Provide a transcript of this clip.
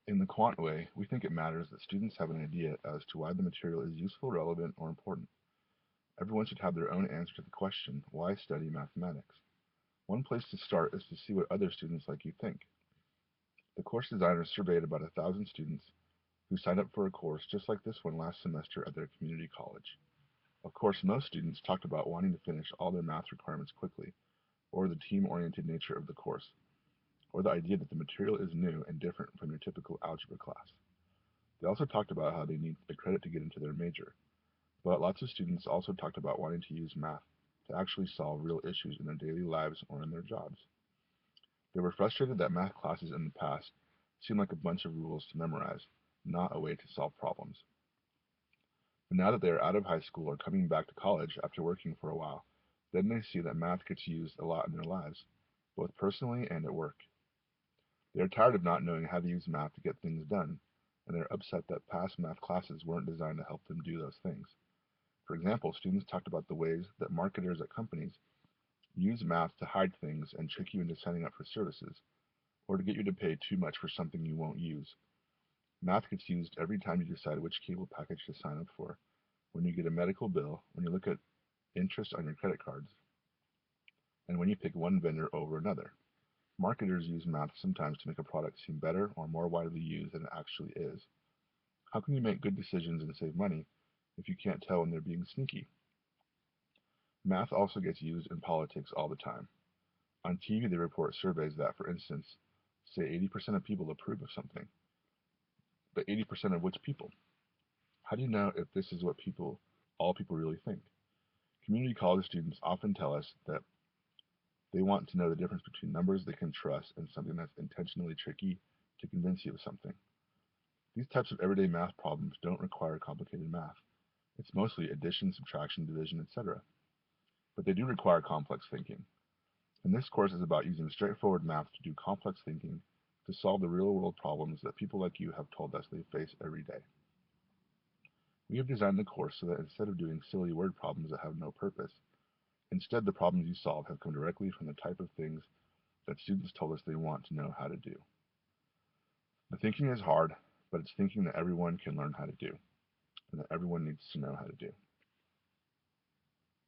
In the quant way, we think it matters that students have an idea as to why the material is useful, relevant, or important. Everyone should have their own answer to the question, why study mathematics? One place to start is to see what other students like you think. The course designers surveyed about 1,000 students who signed up for a course just like this one last semester at their community college. Of course, most students talked about wanting to finish all their math requirements quickly, or the team-oriented nature of the course, or the idea that the material is new and different from your typical algebra class. They also talked about how they need the credit to get into their major, but lots of students also talked about wanting to use math to actually solve real issues in their daily lives or in their jobs. They were frustrated that math classes in the past seemed like a bunch of rules to memorize, not a way to solve problems. But now that they are out of high school or coming back to college after working for a while, then they see that math gets used a lot in their lives, both personally and at work. They are tired of not knowing how to use math to get things done, and they are upset that past math classes weren't designed to help them do those things. For example, students talked about the ways that marketers at companies use math to hide things and trick you into signing up for services, or to get you to pay too much for something you won't use. Math gets used every time you decide which cable package to sign up for, when you get a medical bill, when you look at interest on your credit cards, and when you pick one vendor over another. Marketers use math sometimes to make a product seem better or more widely used than it actually is. How can you make good decisions and save money if you can't tell when they're being sneaky? Math also gets used in politics all the time. On TV, they report surveys that, for instance, say 80% of people approve of something, but 80% of which people? How do you know if this is what all people really think? Community college students often tell us that they want to know the difference between numbers they can trust and something that's intentionally tricky to convince you of something. These types of everyday math problems don't require complicated math. It's mostly addition, subtraction, division, etc. But they do require complex thinking. And this course is about using straightforward math to do complex thinking to solve the real world problems that people like you have told us they face every day. We have designed the course so that instead of doing silly word problems that have no purpose, instead the problems you solve have come directly from the type of things that students told us they want to know how to do. The thinking is hard, but it's thinking that everyone can learn how to do, and that everyone needs to know how to do.